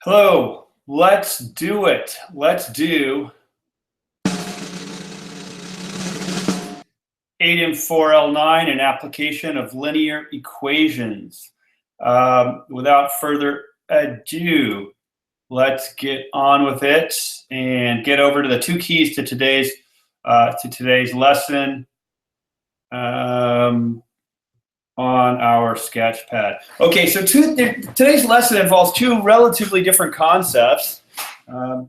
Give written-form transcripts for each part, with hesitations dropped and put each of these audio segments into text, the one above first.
Hello, let's do it. Let's do 8M4L9, an application of linear equations. Without further ado, let's get on with it and get over to the two keys to today's lesson on our sketch pad. Okay, so today's lesson involves two relatively different concepts.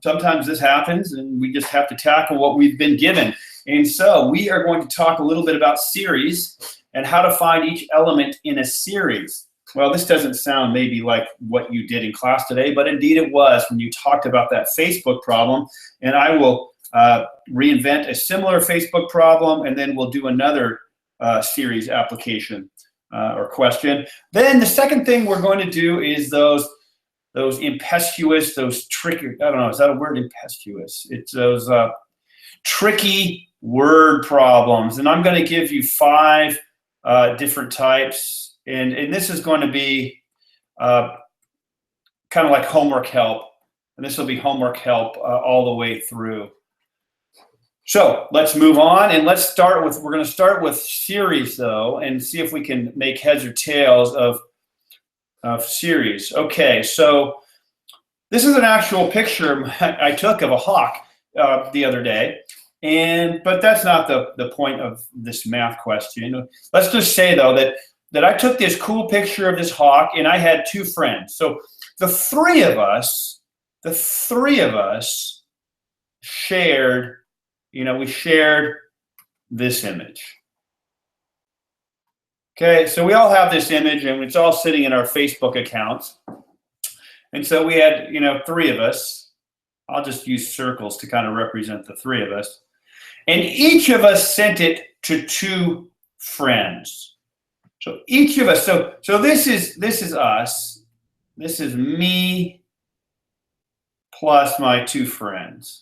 Sometimes this happens and we just have to tackle what we've been given. And so we are going to talk a little bit about series and how to find each element in a series. Well, this doesn't sound maybe like what you did in class today, but indeed it was when you talked about that Facebook problem. And I will reinvent a similar Facebook problem, and then we'll do another series application or question. Then the second thing we're going to do is those impetuous, those tricky, I don't know, is that a word, impetuous? It's those tricky word problems. And I'm going to give you 5 different types. And this is going to be kind of like homework help. And this will be homework help all the way through. So let's move on, and we're going to start with series though, and see if we can make heads or tails of series. Okay, so this is an actual picture I took of a hawk the other day, but that's not the point of this math question. Let's just say though that I took this cool picture of this hawk, and I had 2 friends. So the three of us shared. We shared this image. Okay, so we all have this image, and it's all sitting in our Facebook accounts. And so we had, 3 of us. I'll just use circles to kind of represent the 3 of us. And each of us sent it to 2 friends. So each of us, so this is us. This is me plus my 2 friends.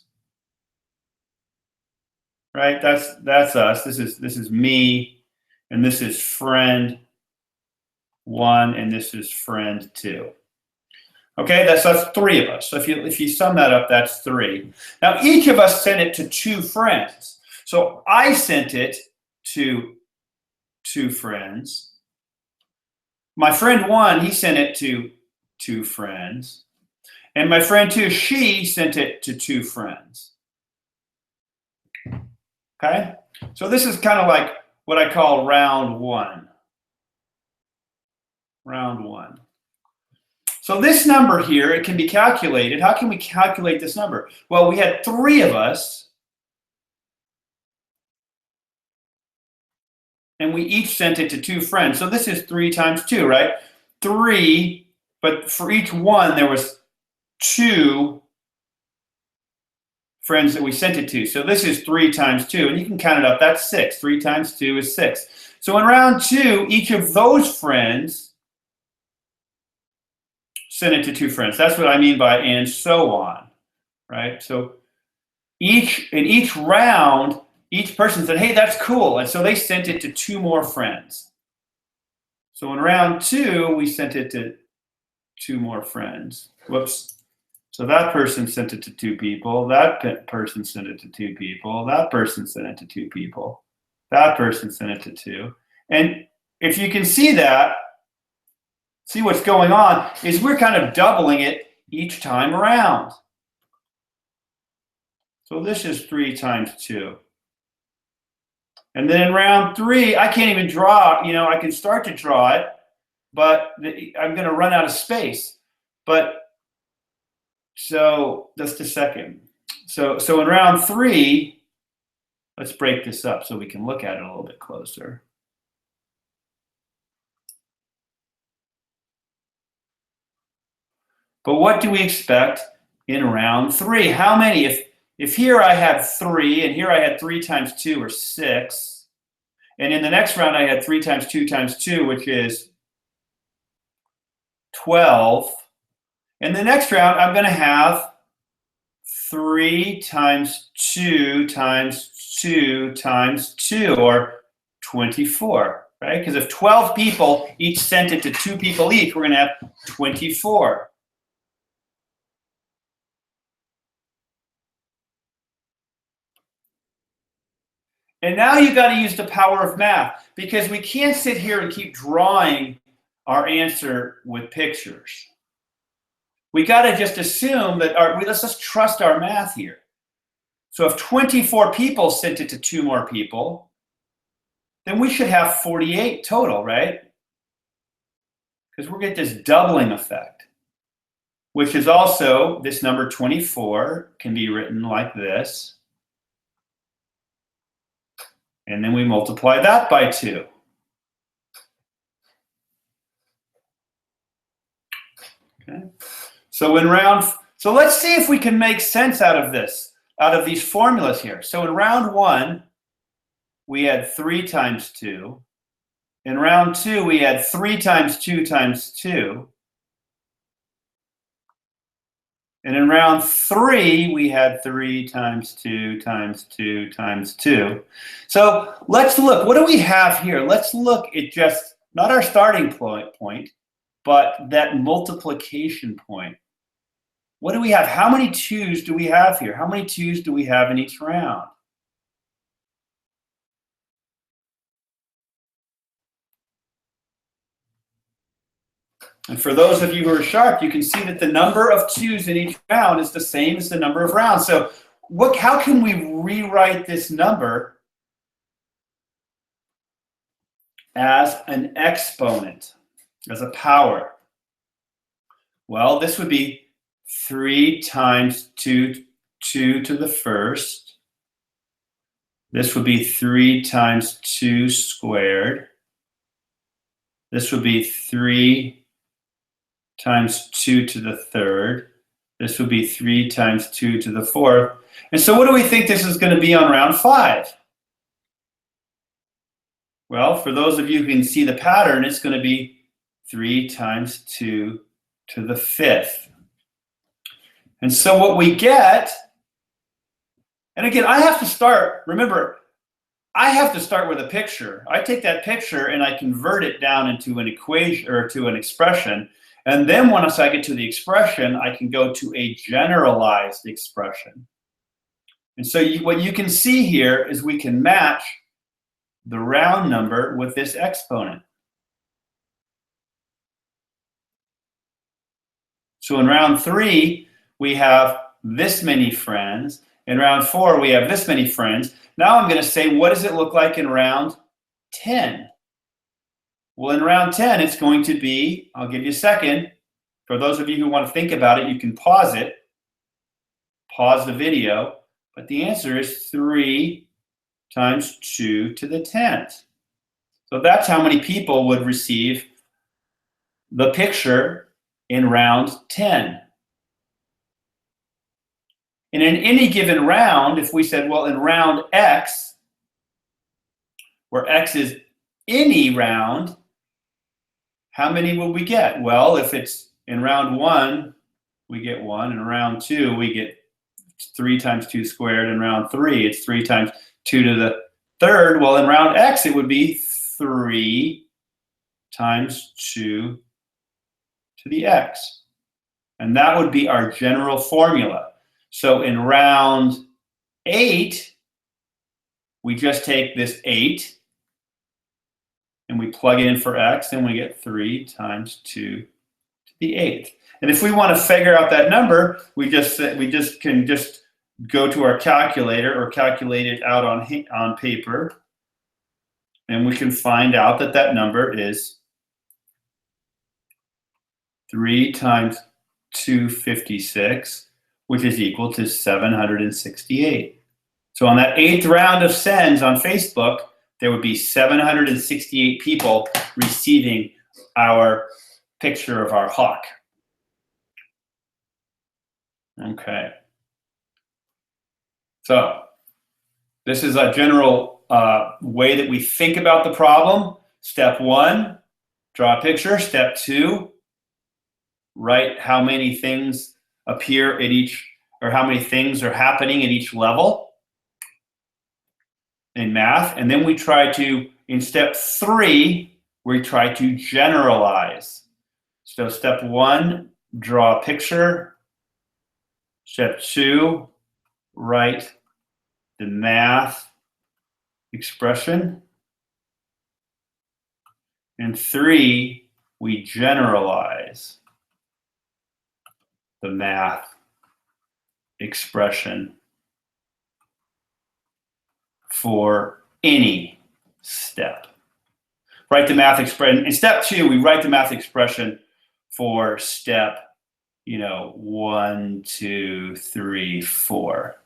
Right, that's us. This is me, and this is friend 1, and this is friend 2. Okay, that's 3 of us. So if you sum that up, that's 3. Now each of us sent it to 2 friends. So I sent it to 2 friends. My friend 1, he sent it to 2 friends, and my friend 2, she sent it to 2 friends. Okay, so this is kind of like what I call round 1. Round 1. So this number here, it can be calculated. How can we calculate this number? Well, we had 3 of us, and we each sent it to 2 friends. So this is 3 times 2, right? 3, but for each one, there was 2 friends that we sent it to. So this is 3 times 2, and you can count it up. That's 6. 3 times 2 is 6. So in round 2, each of those friends sent it to 2 friends. That's what I mean by and so on, right? So in each round, each person said, hey, that's cool. And so they sent it to 2 more friends. So in round 2, we sent it to 2 more friends. Whoops. So that person sent it to 2 people, that person sent it to 2 people, that person sent it to 2 people, that person sent it to 2. And if you can see what's going on is we're kind of doubling it each time around. So this is 3 times 2. And then in round 3, I can't even draw, I can start to draw it, but I'm going to run out of space. So just a second. So in round 3, let's break this up so we can look at it a little bit closer. But what do we expect in round 3? How many? If here I had 3, and here I had 3 times 2 or 6, and in the next round I had 3 times 2 times 2, which is 12. In the next round, I'm going to have 3 times 2 times 2 times 2, or 24, right? Because if 12 people each sent it to 2 people each, we're going to have 24. And now you got to use the power of math, because we can't sit here and keep drawing our answer with pictures. We got to just assume that let's just trust our math here. So if 24 people sent it to 2 more people, then we should have 48 total, right? Because we're getting this doubling effect, which is also, this number 24 can be written like this. And then we multiply that by 2. Okay. So let's see if we can make sense out of this, out of these formulas here. So in round 1, we had 3 times 2. In round 2, we had 3 times 2 times 2. And in round 3, we had 3 times 2 times 2 times 2. So let's look. What do we have here? Let's look at just, not our starting point, but that multiplication point. What do we have? How many 2's do we have here? How many 2's do we have in each round? And for those of you who are sharp, you can see that the number of 2's in each round is the same as the number of rounds. So how can we rewrite this number as an exponent, as a power? Well, this would be 3 times 2 to the first. This would be 3 times 2 squared. This would be 3 times 2 to the third. This would be 3 times 2 to the fourth. And so what do we think this is going to be on round 5? Well, for those of you who can see the pattern, it's going to be 3 times 2 to the fifth. And so what we get, and again, I have to start, remember, I have to start with a picture. I take that picture and I convert it down into an equation or to an expression. And then once I get to the expression, I can go to a generalized expression. And so what you can see here is we can match the round number with this exponent. So in round 3, we have this many friends. In round 4, we have this many friends. Now I'm going to say, what does it look like in round 10? Well, in round 10, it's going to be, I'll give you a second. For those of you who want to think about it, you can pause it. Pause the video. But the answer is 3 times 2 to the 10th. So that's how many people would receive the picture in round 10. And in any given round, if we said, well, in round X, where X is any round, how many will we get? Well, if it's in round 1, we get 1. In round 2, we get 3 times 2 squared. In round 3, it's 3 times 2 to the third. Well, in round X, it would be 3 times 2 to the X. And that would be our general formula. So in round 8, we just take this 8 and we plug it in for X, and we get 3 times 2 to the 8th. And if we want to figure out that number, we just can go to our calculator or calculate it out on paper, and we can find out that that number is 3 times 256, which is equal to 768. So on that 8th round of sends on Facebook, there would be 768 people receiving our picture of our hawk. Okay. So this is a general way that we think about the problem. Step 1, draw a picture. Step 2, write how many things appear at each, or how many things are happening at each level in math. And then we try to, in step 3, we try to generalize. So step 1, draw a picture. Step 2, write the math expression. And 3, we generalize the math expression for any step. Write the math expression. In step 2, we write the math expression for step, 1, 2, 3, 4.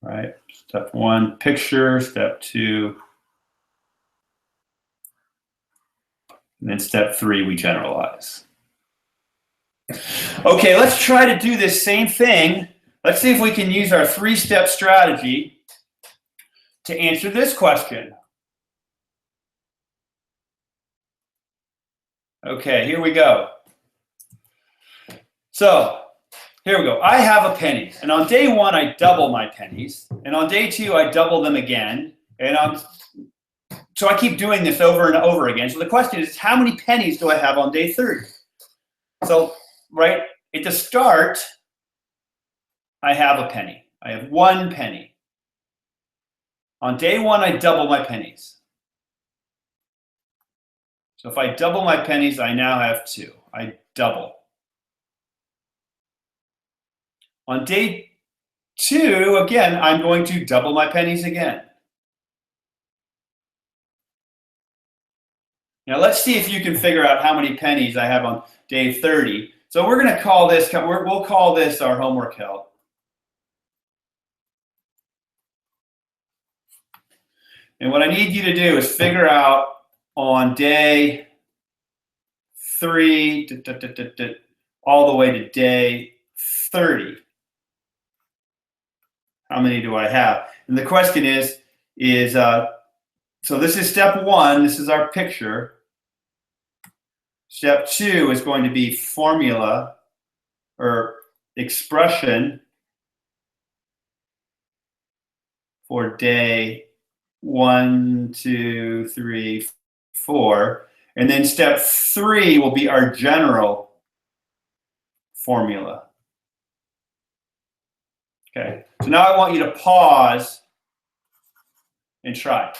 Right? Step 1, picture. Step 2, and then step 3, we generalize. Okay, let's try to do this same thing. Let's see if we can use our 3-step strategy to answer this question. Okay, here we go. So, here we go. I have a penny, and on day 1, I double my pennies, and on day 2, I double them again, and so I keep doing this over and over again. So the question is, how many pennies do I have on day 30? So, right at the start, I have a penny. I have 1 penny. On day 1, I double my pennies. So if I double my pennies, I now have 2. I double. On day 2, again, I'm going to double my pennies again. Now let's see if you can figure out how many pennies I have on day 30. So we're going to call this, we'll call this our homework help. And what I need you to do is figure out on day 3 all the way to day 30. How many do I have? And the question is so this is step 1. This is our picture. Step 2 is going to be formula or expression for day 1, 2, 3, 4. And then step 3 will be our general formula. Okay, so now I want you to pause and try.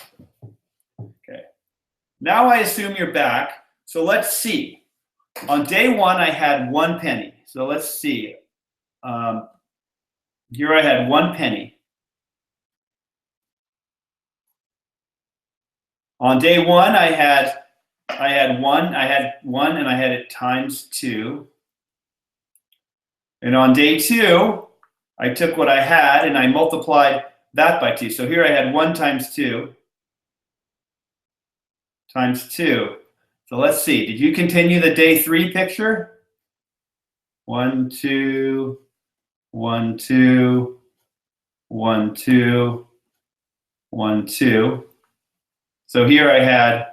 Okay, now I assume you're back. So let's see. On day 1, I had 1 penny. So let's see. Here I had 1 penny. On day 1, I had 1, and I had it times 2. And on day 2, I took what I had and I multiplied that by 2. So here I had 1 times 2 times 2. So let's see. Did you continue the day 3 picture? 1, 2, 1, 2, 1, 2, 1, 2. So here I had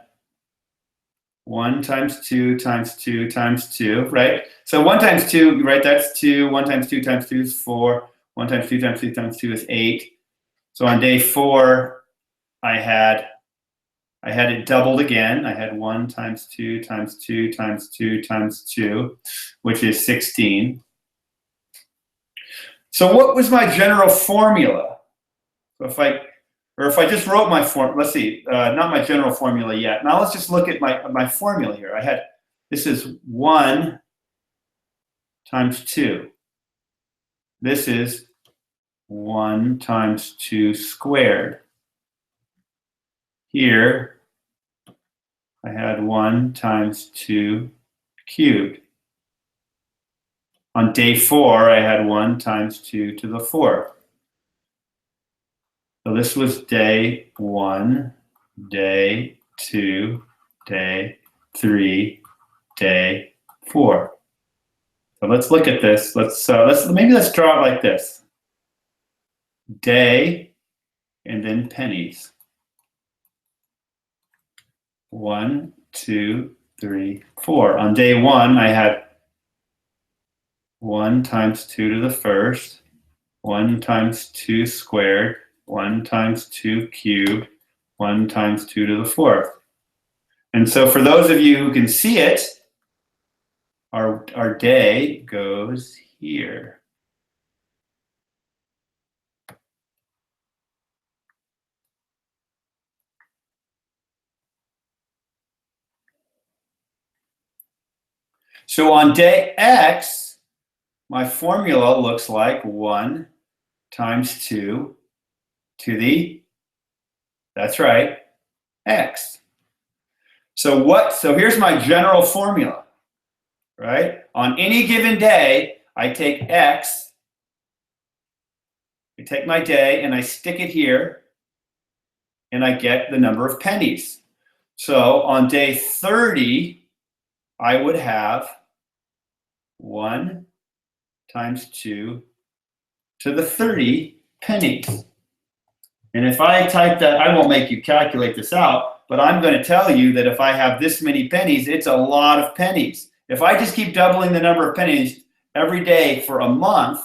1 times 2 times 2 times 2, right? So 1 times 2, right, that's 2. 1 times 2 times 2 is 4. 1 times 2 times 2 times 2 is 8. So on day 4, I had it doubled again. I had 1 times 2 times 2 times 2 times 2, which is 16. So what was my general formula? So if I just wrote my form, let's see, not my general formula yet. Now let's just look at my formula here. This is 1 times 2. This is 1 times 2 squared. Here, I had 1 times 2 cubed. On day 4, I had 1 times 2 to the 4th. So this was day 1, day 2, day 3, day 4. So let's look at this. Let's draw it like this. Day and then pennies. 1, 2, 3, 4. On day 1, I had 1 times 2 to the 1st, 1 times 2 squared, 1 times 2 cubed, 1 times 2 to the 4th. And so for those of you who can see it, our day goes here. So on day X, my formula looks like 1 times 2 to the, that's right, X. So here's my general formula, right? On any given day, I take X, I take my day and I stick it here, and I get the number of pennies. So on day 30, I would have 1 times 2 to the 30 pennies. And if I type that, I won't make you calculate this out, but I'm going to tell you that if I have this many pennies, it's a lot of pennies. If I just keep doubling the number of pennies every day for a month,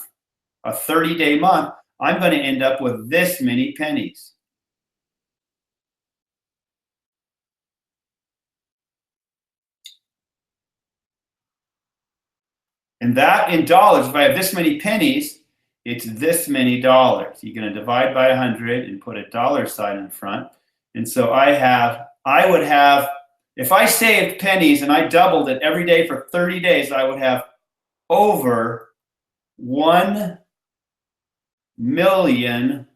a 30-day month, I'm going to end up with this many pennies. And that in dollars, if I have this many pennies, it's this many dollars. You're going to divide by 100 and put a dollar sign in front. And so I would have, if I saved pennies and I doubled it every day for 30 days, I would have over $1 million.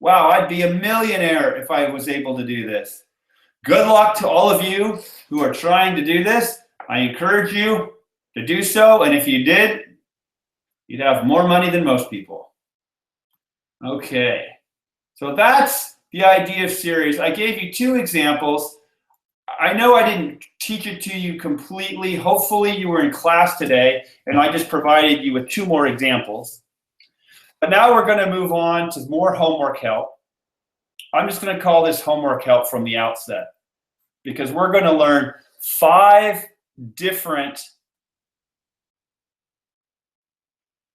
Wow, I'd be a millionaire if I was able to do this. Good luck to all of you who are trying to do this. I encourage you to do so, and if you did, you'd have more money than most people. Okay, so that's the idea of series. I gave you 2 examples. I know I didn't teach it to you completely. Hopefully you were in class today, and I just provided you with 2 more examples. But now we're going to move on to more homework help. I'm just going to call this homework help from the outset, because we're going to learn 5 different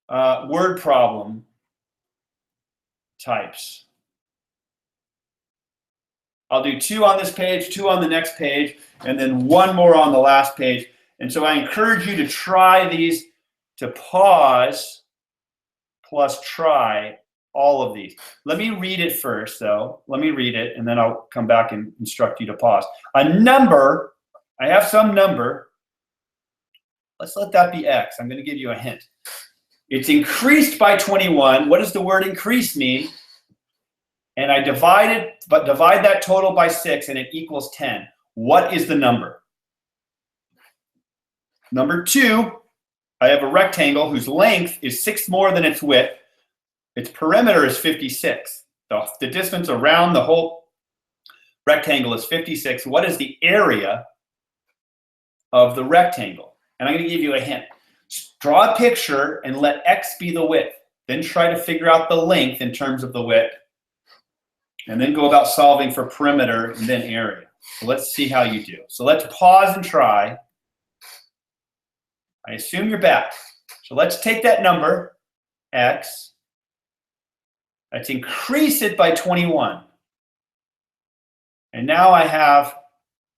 word problem types. I'll do 2 on this page, 2 on the next page, and then 1 more on the last page. And so I encourage you to try these, to pause plus try all of these. Let me read it first, though. Let me read it, and then I'll come back and instruct you to pause. A number, I have some number. Let's let that be X. I'm going to give you a hint. It's increased by 21. What does the word increase mean? And I divide that total by 6, and it equals 10. What is the number? Number 2, I have a rectangle whose length is 6 more than its width. Its perimeter is 56. The distance around the whole rectangle is 56. What is the area of the rectangle? And I'm going to give you a hint. Draw a picture and let X be the width. Then try to figure out the length in terms of the width. And then go about solving for perimeter and then area. So let's see how you do. So let's pause and try. I assume you're back. So let's take that number, X. Let's increase it by 21. And now I have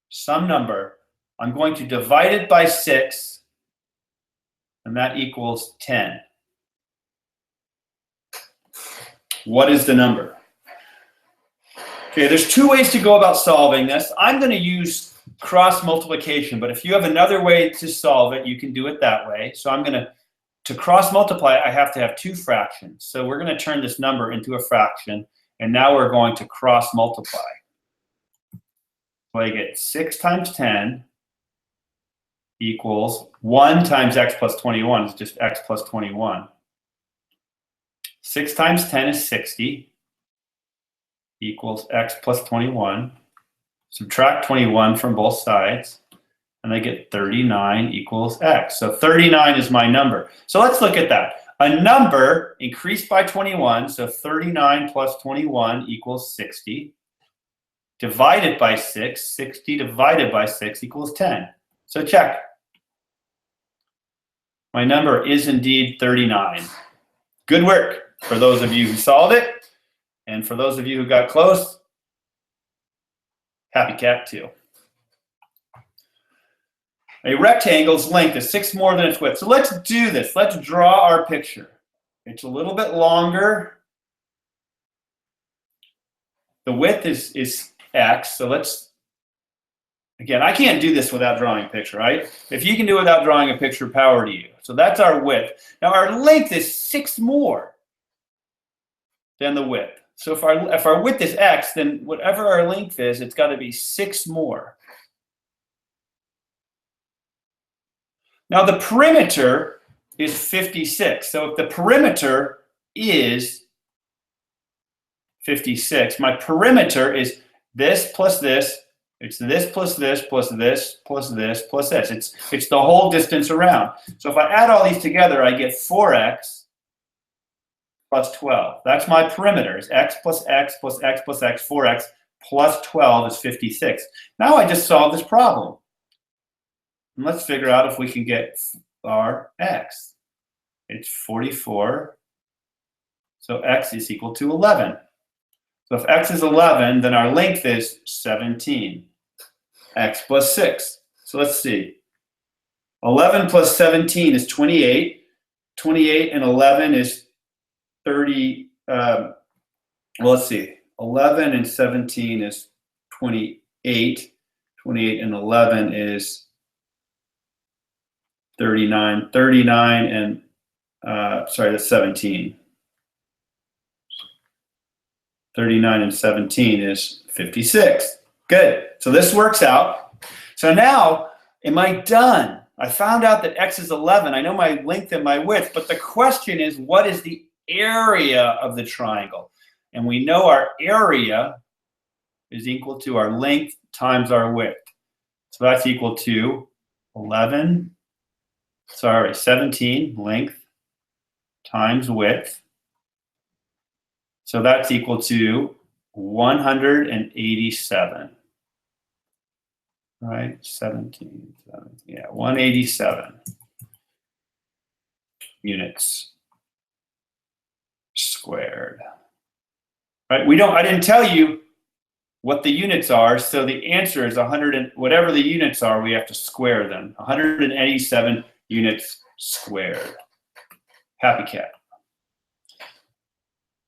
some number. I'm going to divide it by 6, and that equals 10. What is the number? Okay, there's 2 ways to go about solving this. I'm going to use cross multiplication, but if you have another way to solve it, you can do it that way. So I'm going to cross multiply, I have to have 2 fractions. So we're going to turn this number into a fraction, and now we're going to cross multiply. So I get 6 times 10 equals 1 times x plus 21 is just x plus 21. 6 times 10 is 60 equals x plus 21. Subtract 21 from both sides, and I get 39 equals x. So 39 is my number. So let's look at that. A number increased by 21, so 39 plus 21 equals 60. Divided by 6, 60 divided by 6 equals 10. So check. My number is indeed 39. Good work for those of you who solved it. And for those of you who got close, happy cat too. A rectangle's length is 6 more than its width. So let's do this. Let's draw our picture. It's a little bit longer. The width is x, so let's Again, I can't do this without drawing a picture, right? If you can do it without drawing a picture, power to you. So that's our width. Now our length is 6 more than the width. So if our width is x, then whatever our length is, it's got to be 6 more. Now the perimeter is 56. So if the perimeter is 56, my perimeter is this plus this. It's this plus this plus this plus this plus this. It's the whole distance around. So if I add all these together, I get 4x plus 12. That's my perimeter. It's x plus x plus x plus x, 4x plus 12 is 56. Now I just solved this problem. And let's figure out if we can get our x. It's 44. So x is equal to 11. So if x is 11, then our length is 17. X plus 6. So let's see. 11 plus 17 is 28. 28 and 11 is 30. Well, let's see. 11 and 17 is 28. 28 and 11 is 39. 39 and, sorry, that's 17. 39 and 17 is 56. Good. So this works out. So now, am I done? I found out that x is 11. I know my length and my width, but the question is, what is the area of the triangle? And we know our area is equal to our length times our width. So that's equal to 17 length times width. So that's equal to 187. Right, 17, yeah, 187 units squared. Right, I didn't tell you what the units are, so the answer is 100 and whatever the units are, we have to square them. 187 units squared. Happy cat.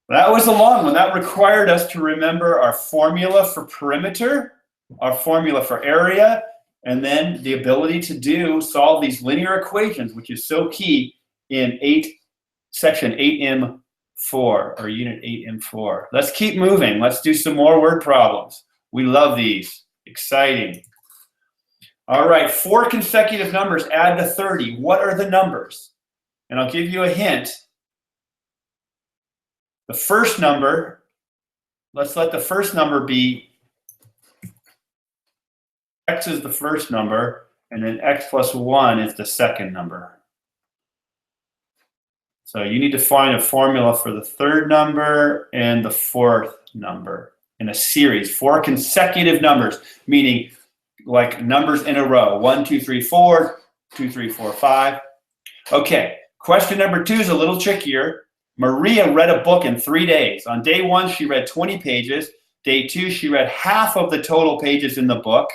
That was a long one. That required us to remember our formula for perimeter, our formula for area, and then the ability to solve these linear equations, which is so key in section 8M4 or unit 8M4. Let's keep moving. Let's do some more word problems. We love these. Exciting. All right, 4 consecutive numbers add to 30. What are the numbers? And I'll give you a hint. The first number, let's let the first number be x is the first number, and then x plus 1 is the second number. So you need to find a formula for the third number and the fourth number in a series. 4 consecutive numbers, meaning like numbers in a row. 1, 2, 3, 4, 2, 3, 4, 5. Okay, question number 2 is a little trickier. Maria read a book in 3 days. On day 1, she read 20 pages. Day 2, she read half of the total pages in the book.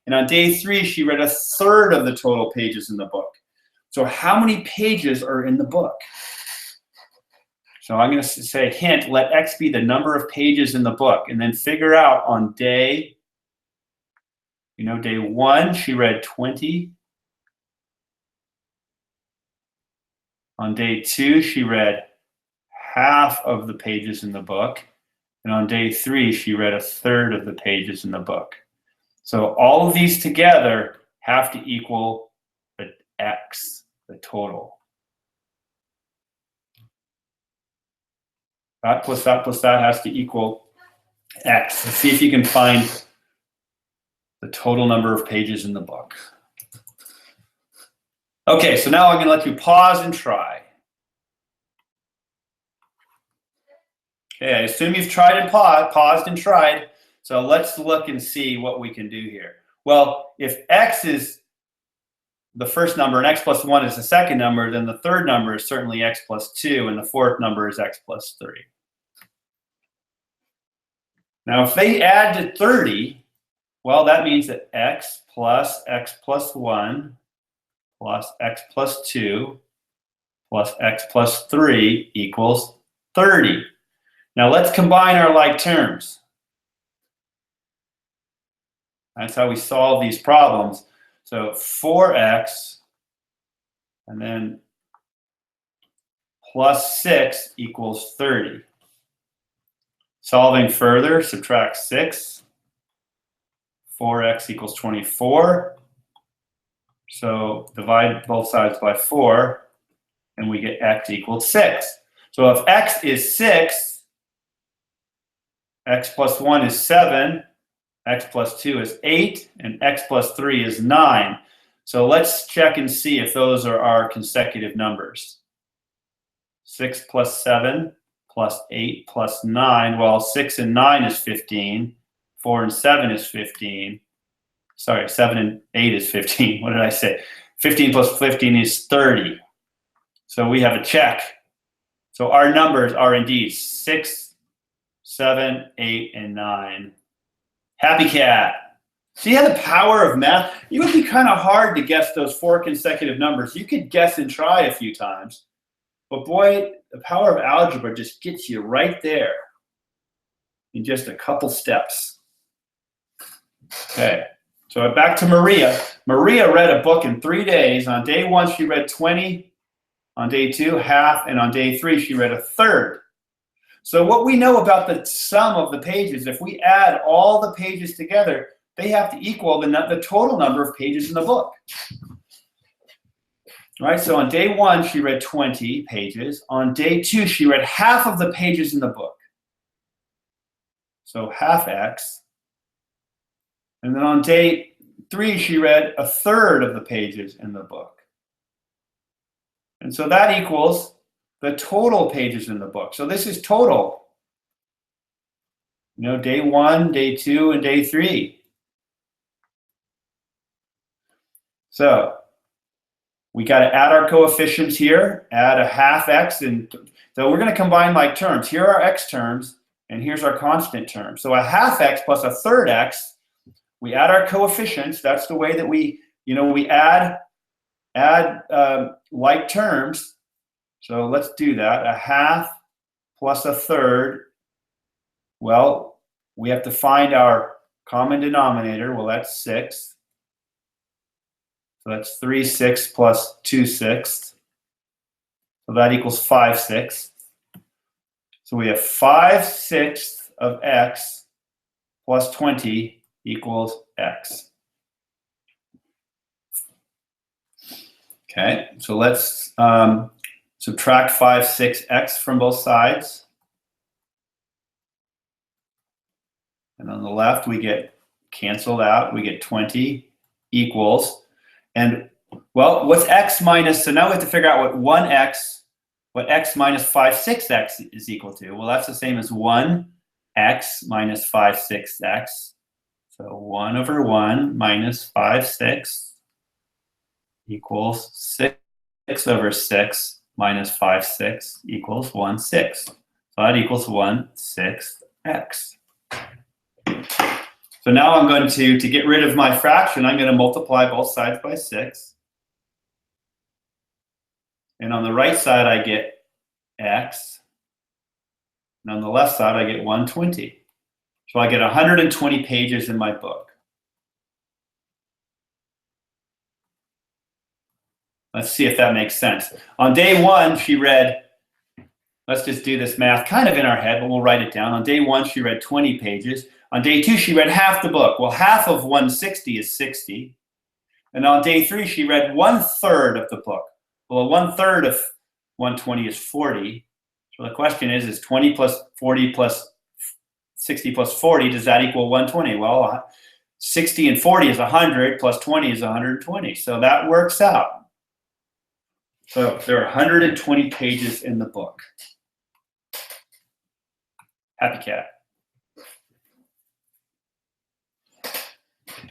And on day 3, she read a third of the total pages in the book. So how many pages are in the book? So I'm going to say, hint, let x be the number of pages in the book. And then figure out on day 1, she read 20. On day 2, she read half of the pages in the book. And on day 3, she read a third of the pages in the book. So all of these together have to equal the x, the total. That plus that plus that has to equal x. Let's see if you can find the total number of pages in the book. Okay, so now I'm going to let you pause and try. Okay, I assume you've tried and paused and tried. So let's look and see what we can do here. Well, if x is the first number and x plus 1 is the second number, then the third number is certainly x plus 2, and the fourth number is x plus 3. Now, if they add to 30, well, that means that x plus 1 plus x plus 2 plus x plus 3 equals 30. Now, let's combine our like terms. That's how we solve these problems. So 4x and then plus 6 equals 30. Solving further, subtract 6. 4x equals 24. So divide both sides by 4, and we get x equals 6. So if x is 6, x plus 1 is 7, x plus 2 is 8, and x plus 3 is 9. So let's check and see if those are our consecutive numbers. 6 plus 7 plus 8 plus 9. Well, 6 and 9 is 15. 4 and 7 is 15. Sorry, 7 and 8 is 15. What did I say? 15 plus 15 is 30. So we have a check. So our numbers are indeed 6, 7, 8, and 9. Happy cat. See how the power of math? It would be kind of hard to guess those 4 consecutive numbers. You could guess and try a few times. But boy, the power of algebra just gets you right there in just a couple steps. Okay, so back to Maria. Maria read a book in 3 days. On day 1, she read 20. On day 2, half. And on day 3, she read a third. So what we know about the sum of the pages, if we add all the pages together, they have to equal the total number of pages in the book. All right, so on day 1, she read 20 pages. On day 2, she read half of the pages in the book. So half x. And then on day 3, she read a third of the pages in the book. And so that equals the total pages in the book. So this is total. You know, day 1, day 2, and day 3. So we got to add our coefficients here, add a half x, and so we're going to combine like terms. Here are x terms, and here's our constant term. So a half x plus a third x, we add our coefficients. That's the way that we add like terms. So let's do that. A half plus a third. Well, we have to find our common denominator. Well, that's 6. So that's 3/6 plus 2/6. So that equals 5/6. So we have 5/6 of x plus 20 equals x. Okay, so let's subtract 5/6x from both sides. And on the left, we get canceled out. We get 20 equals. And, well, what's x minus, so now we have to figure out what x minus 5/6x is equal to. Well, that's the same as 1x minus 5/6x. So 1 over 1 minus 5/6 equals 6 over 6 minus 5/6 equals 1/6. So that equals 1/6x. So now I'm going to get rid of my fraction, I'm going to multiply both sides by 6. And on the right side, I get x. And on the left side, I get 120. So I get 120 pages in my book. Let's see if that makes sense. On day 1, she read, let's just do this math kind of in our head, but we'll write it down. On day 1, she read 20 pages. On day 2, she read half the book. Well, half of 160 is 60. And on day 3, she read 1/3 of the book. Well, 1/3 of 120 is 40. So the question is 20 plus 40 plus 60 plus 40, does that equal 120? Well, 60 and 40 is 100, plus 20 is 120. So that works out. So there are 120 pages in the book. Happy cat.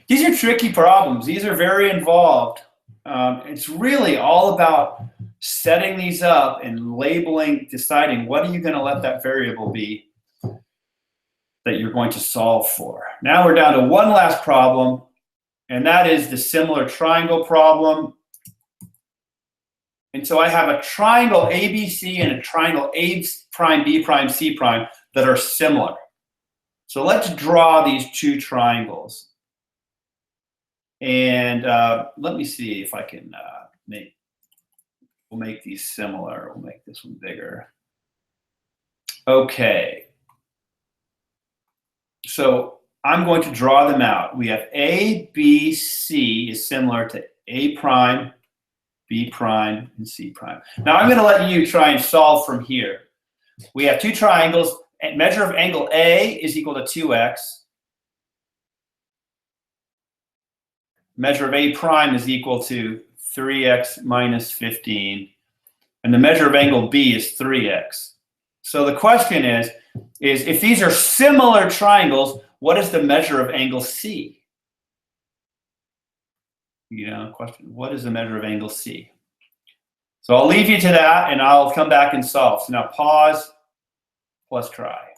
These are tricky problems. These are very involved. It's really all about setting these up and labeling, deciding what are you going to let that variable be that you're going to solve for. Now we're down to one last problem, and that is the similar triangle problem. And so I have a triangle ABC and a triangle A prime, B prime, C prime that are similar. So let's draw these two triangles. And let me see if I can we'll make these similar. We'll make this one bigger. Okay. So I'm going to draw them out. We have A, B, C is similar to A prime, B prime, and C prime. Now I'm going to let you try and solve from here. We have two triangles. Measure of angle A is equal to 2x. Measure of A prime is equal to 3x minus 15. And the measure of angle B is 3x. So the question is if these are similar triangles, what is the measure of angle C? Question, what is the measure of angle C? So I'll leave you to that, and I'll come back and solve. So now pause, plus try.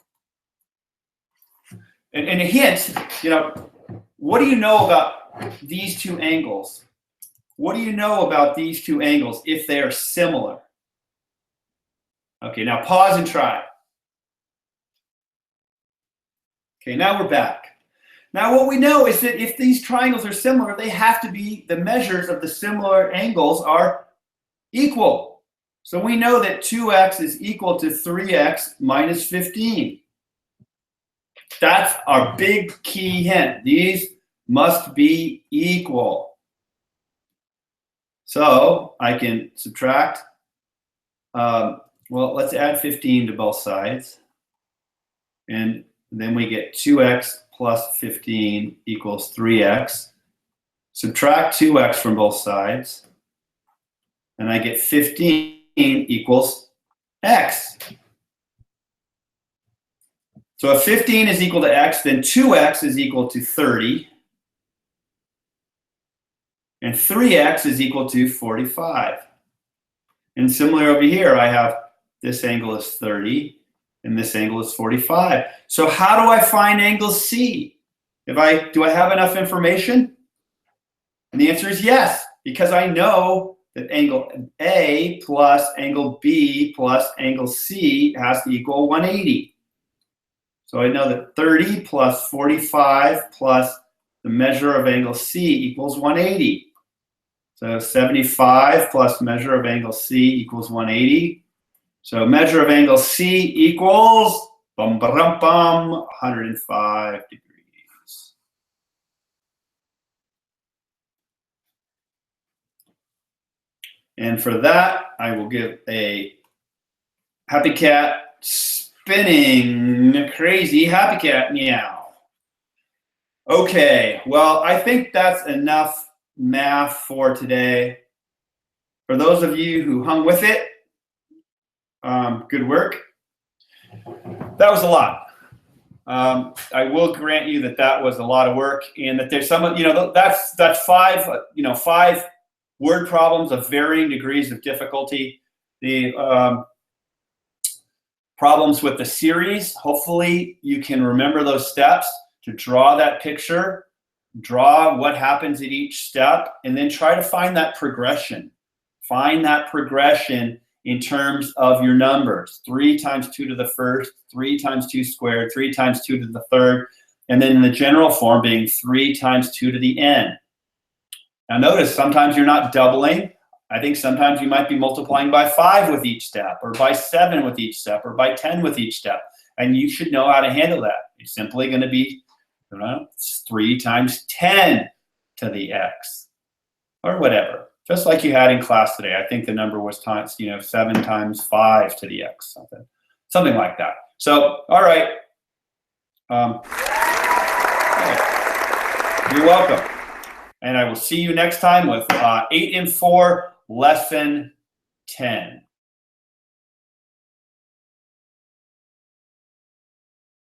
And a hint, what do you know about these two angles? What do you know about these two angles if they are similar? Okay, now pause and try. Okay, now we're back. Now what we know is that if these triangles are similar, they have to be, the measures of the similar angles are equal. So we know that 2x is equal to 3x minus 15. That's our big key hint. These must be equal. So I can subtract, well, let's add 15 to both sides. And then we get 2x plus 15 equals 3x. Subtract 2x from both sides. And I get 15 equals x. So if 15 is equal to x, then 2x is equal to 30. And 3x is equal to 45. And similar over here, I have this angle is 30, and this angle is 45. So how do I find angle C? Do I have enough information? And the answer is yes, because I know that angle A plus angle B plus angle C has to equal 180. So I know that 30 plus 45 plus the measure of angle C equals 180. So 75 plus measure of angle C equals 180. So measure of angle C equals 105 degrees. And for that, I will give a happy cat spinning crazy happy cat meow. Okay, well, I think that's enough math for today. For those of you who hung with it, good work. That was a lot. I will grant you that that was a lot of work, and that there's some, that's five word problems of varying degrees of difficulty. The problems with the series, hopefully you can remember those steps to draw that picture, draw what happens at each step, and then try to find that progression. Find that progression in terms of your numbers. 3 times 2 to the first, 3 times 2 squared, 3 times 2 to the third, and then in the general form being 3 times 2 to the n. Now notice, sometimes you're not doubling. I think sometimes you might be multiplying by 5 with each step, or by 7 with each step, or by 10 with each step. And you should know how to handle that. It's simply going to be 3 times 10 to the x, or whatever. Just like you had in class today. I think the number was 7 times 5 to the x, something like that. So, all right. You're welcome. And I will see you next time with 8 and 4, lesson 10.